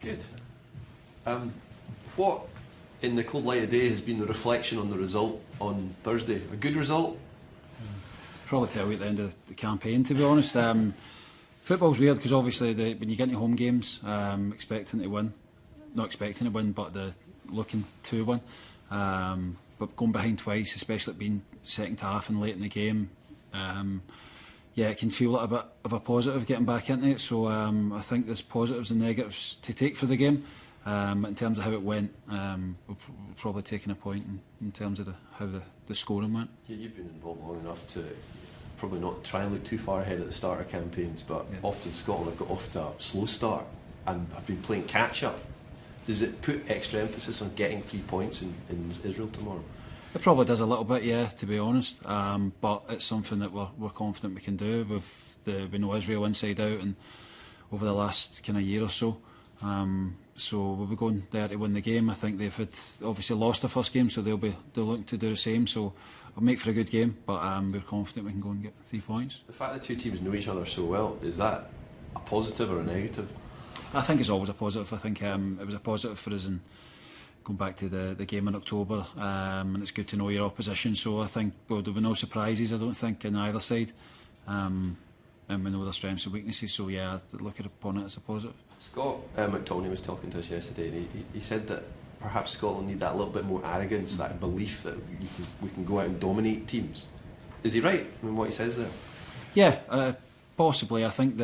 Good. What, in the cold light of day, has been the reflection on the result on Thursday? A good result? Probably tell you at the end of the campaign, to be honest. Football's weird because obviously when you get into home games, expecting to win, not expecting to win, but looking to win. But going behind twice, especially it being second half and late in the game, it can feel like a bit of a positive getting back into it. So I think there's positives and negatives to take for the game. In terms of how it went, we're probably taking a point in terms of how the scoring went. Yeah, you've been involved long enough to probably not try and look too far ahead at the start of campaigns, but often Scotland have got off to a slow start and have been playing catch up. Does it put extra emphasis on getting 3 points in Israel tomorrow? It probably does a little bit, yeah, to be honest. But it's something that we're confident we can do. We know Israel inside out, and over the last kind of year or so. So we'll be going there to win the game. I think they've obviously lost the first game, so they'll look to do the same. So it'll make for a good game, but we're confident we can go and get 3 points. The fact that two teams know each other so well, is that a positive or a negative? I think it's always a positive. I think it was a positive for us in going back to the game in October, and it's good to know your opposition. So I think there'll be no surprises, I don't think, on either side. And we know their strengths and weaknesses, so yeah, I look upon it as a positive. Scott McTominay was talking to us yesterday, and he said that perhaps Scotland need that little bit more arrogance, that belief that we can go out and dominate teams. Is he right in what he says there? Yeah, possibly. I think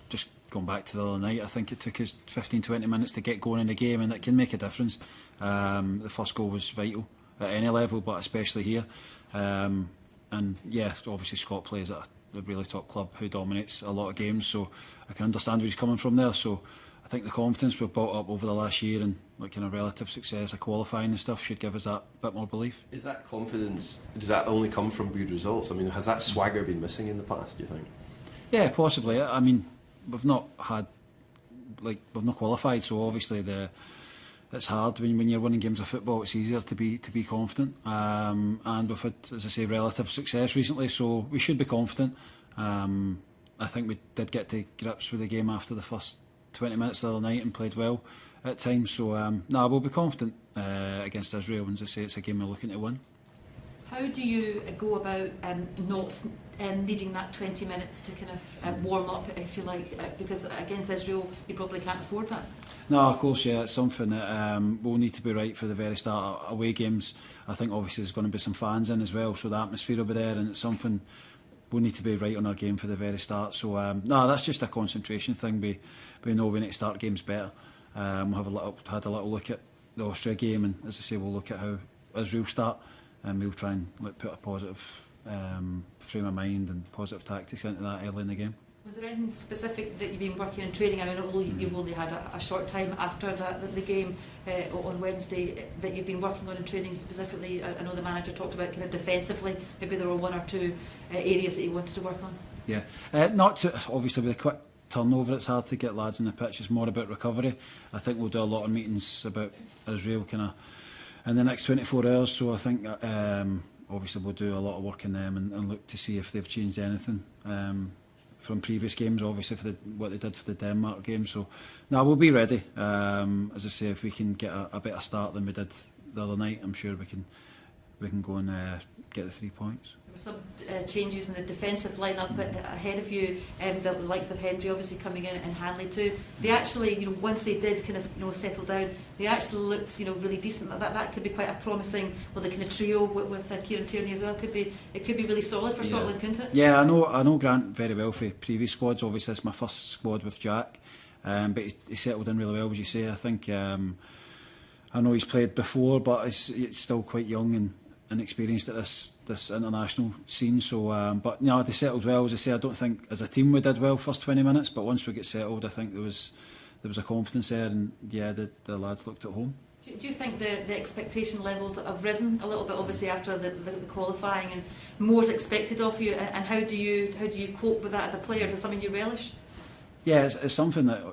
just going back to the other night, I think it took us 15-20 minutes to get going in the game, and it can make a difference. The first goal was vital at any level, but especially here. And yeah, obviously Scott plays at a really top club who dominates a lot of games, so I can understand where he's coming from there. So I think the confidence we've built up over the last year and like kind of relative success of qualifying and stuff should give us that bit more belief. Is that confidence, does that only come from good results? I mean, has that swagger been missing in the past, do you think? Yeah, possibly. I mean, we've not qualified, so obviously it's hard when you're winning games of football. It's easier to be confident, and we've had, as I say, relative success recently, so we should be confident. I think we did get to grips with the game after the first 20 minutes the other night and played well at times, so we'll be confident against Israel, and as I say, it's a game we're looking to win. How do you go about not needing that 20 minutes to kind of warm up, if you like, because against Israel you probably can't afford that? No, of course, yeah, it's something that will need to be right for the very start. Away games, I think obviously there's going to be some fans in as well, so the atmosphere will be there, and it's something we'll need to be right on our game for the very start. So that's just a concentration thing. We know we need to start games better. We'll had a little look at the Austria game, and as I say, we'll look at how Israel start, and we'll try and put a positive frame of mind and positive tactics into that early in the game. Was there anything specific that you've been working on training? I mean, you've only had a short time after the game on Wednesday that you've been working on in training specifically. I know the manager talked about kind of defensively, maybe there were one or two areas that you wanted to work on. Yeah, obviously with a quick turnover, it's hard to get lads in the pitch. It's more about recovery. I think we'll do a lot of meetings about Israel kind of in the next 24 hours, so I think obviously we'll do a lot of work in them and look to see if they've changed anything from previous games, obviously for what they did for the Denmark game. So we'll be ready. As I say, if we can get a better start than we did the other night, I'm sure we can go and get the 3 points. There were some changes in the defensive lineup ahead of you, the likes of Hendry obviously coming in and Hanley too. They actually, once they did kind of settle down, they actually looked really decent. That could be quite a promising, the kind of trio with Kieran Tierney as well. It could be really solid for Scotland, couldn't it? Yeah, I know Grant very well for previous squads. Obviously, it's my first squad with Jack, but he settled in really well, as you say. I think I know he's played before, but he's still quite young and inexperienced at this international scene. So, but they settled well. As I say, I don't think as a team we did well first 20 minutes, but once we get settled, I think there was a confidence there, and the lads looked at home. Do you think the expectation levels have risen a little bit, obviously after the qualifying, and more's expected of you? And how do you cope with that as a player? Is it something you relish? Yeah, it's something that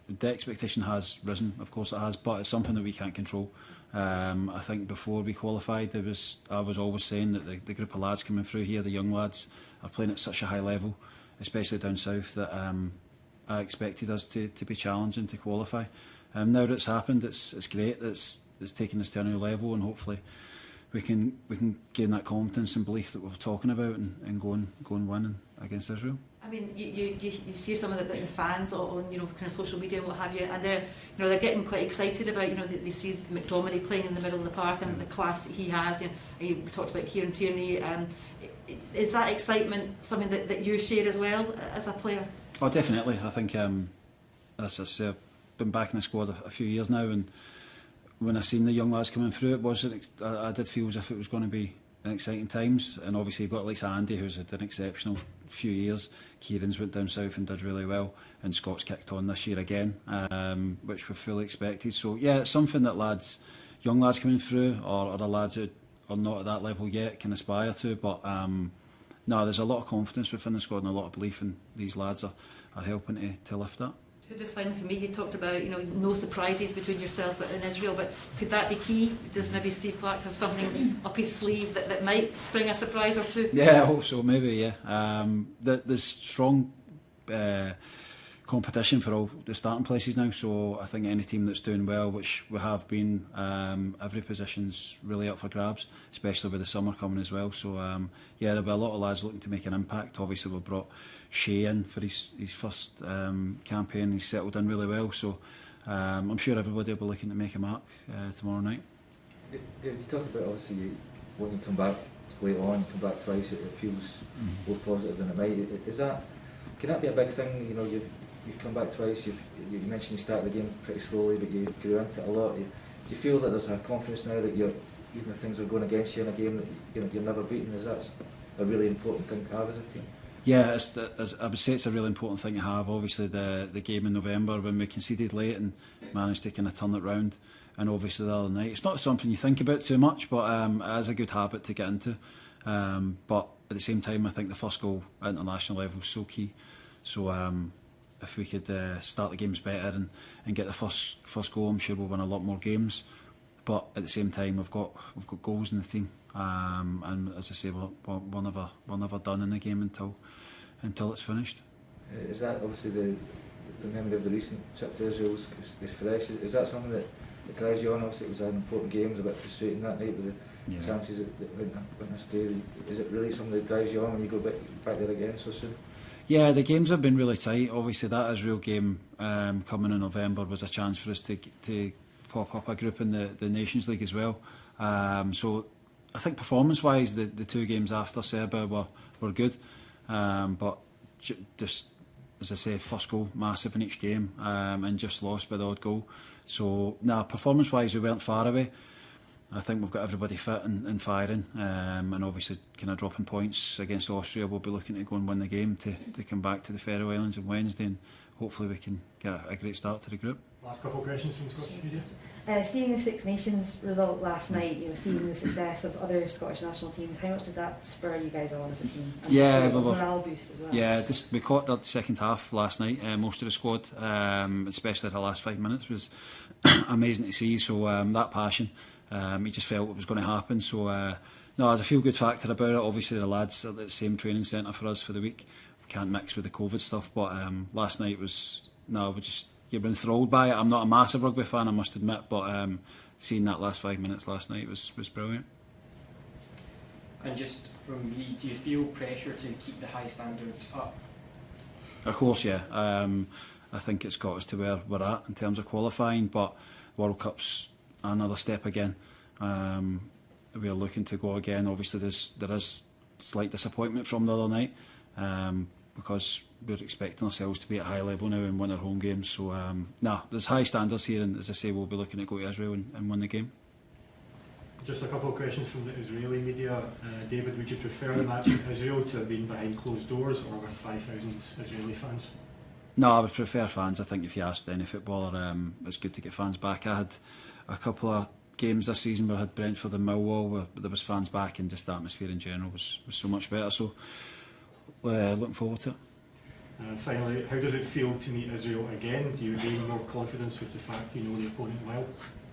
the expectation has risen. Of course it has, but it's something that we can't control. I think before we qualified, I was always saying that the group of lads coming through here, the young lads, are playing at such a high level, especially down south, that I expected us to be challenging to qualify. Now that it's happened, it's great. It's taken us to a new level, and hopefully we can gain that confidence and belief that we're talking about, and go and win against Israel. I mean, you see some of the fans on kind of social media and what have you, and they're getting quite excited about they see McDominay playing in the middle of the park and the class that he has. We talked about Kieran Tierney. Is that excitement something that you share as well as a player? Oh, definitely. I think as I say, I've been back in the squad a few years now, and when I seen the young lads coming through, I did feel as if it was going to be an exciting times. And obviously you've got like Andy, who's had an exceptional few years. Kieran's went down south and did really well, and Scott's kicked on this year again, which we fully expected. So yeah, it's something that young lads coming through, or other lads who are not at that level yet, can aspire to. But no, there's a lot of confidence within the squad and a lot of belief in these lads are helping to lift that. Just finally for me, you talked about no surprises between yourself and Israel, but could that be key? Does maybe Steve Clarke have something up his sleeve that might spring a surprise or two? Yeah, I hope so. Maybe, yeah. There's strong competition for all the starting places now, so I think any team that's doing well, which we have been, every position's really up for grabs, especially with the summer coming as well. So yeah, there'll be a lot of lads looking to make an impact. Obviously we brought Shea in for his first campaign. He's settled in really well, so I'm sure everybody will be looking to make a mark tomorrow night. David, you talk about obviously when you come back later on, come back twice, it feels more positive than it might. Can that be a big thing? You've come back twice, you mentioned you started the game pretty slowly, but you grew into it a lot. Do you feel that there's a confidence now that even if things are going against you in a game that you're never beaten? Is that a really important thing to have as a team? Yeah, I would say it's a really important thing to have. Obviously the game in November when we conceded late and managed to kind of turn it round, and obviously the other night, it's not something you think about too much, but it is a good habit to get into. But at the same time, I think the first goal at international level is so key. So if we could start the games better and get the first goal, I'm sure we'll win a lot more games. But at the same time, we've got goals in the team, and as I say, we're never done in the game until it's finished. Is that obviously the memory of the recent trip to Israel is fresh? Is that something that drives you on? Obviously, it was an important game. It was a bit frustrating that night with the chances that went astray. Is it really something that drives you on when you go back there again so soon? Yeah, the games have been really tight. Obviously, that Israel game coming in November was a chance for us to pop up a group in the Nations League as well. So I think performance-wise, the two games after Serbia were good. But just, as I say, first goal, massive in each game, and just lost by the odd goal. So, performance-wise, we weren't far away. I think we've got everybody fit and firing, and obviously kind of dropping points against Austria. We'll be looking to go and win the game to come back to the Faroe Islands on Wednesday, and hopefully we can get a great start to the group. Last couple of questions from Scottish media. Seeing the Six Nations result last night, seeing the success of other Scottish national teams, how much does that spur you guys on as a team? And yeah, morale boost as well. Yeah, we caught the second half last night. Most of the squad, especially the last 5 minutes, was amazing to see. So that passion, you just felt it was going to happen. So there's a feel-good factor about it. Obviously, the lads are at the same training centre for us for the week. We can't mix with the COVID stuff, but last night was you've been enthralled by it. I'm not a massive rugby fan, I must admit, but seeing that last 5 minutes last night was brilliant. And just from me, do you feel pressure to keep the high standard up? Of course, yeah. I think it's got us to where we're at in terms of qualifying, but World Cup's another step again. We are looking to go again. Obviously, there is slight disappointment from the other night, because we're expecting ourselves to be at a high level now and win our home games. So there's high standards here, and as I say, we'll be looking to go to Israel and win the game. Just a couple of questions from the Israeli media. David, would you prefer the match in Israel to have been behind closed doors or with 5,000 Israeli fans? No, I would prefer fans. I think if you asked any footballer, it's good to get fans back. I had a couple of games this season where I had Brentford and Millwall where there was fans back, and just the atmosphere in general was so much better. So looking forward to it. Finally, how does it feel to meet Israel again? Do you gain more confidence with the fact you know the opponent well?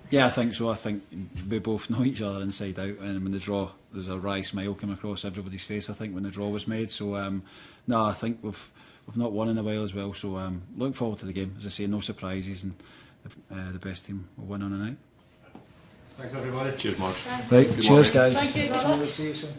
Yeah, I think so. I think we both know each other inside out, and when the draw, there's a wry smile come across everybody's face, I think, when the draw was made. So I think we've we've not won in a while as well. So looking forward to the game. As I say, no surprises, and the best team will win on the night. Thanks everybody. Cheers, Mark. Right, Good cheers, morning. guys. Thank you. Good luck. See you soon.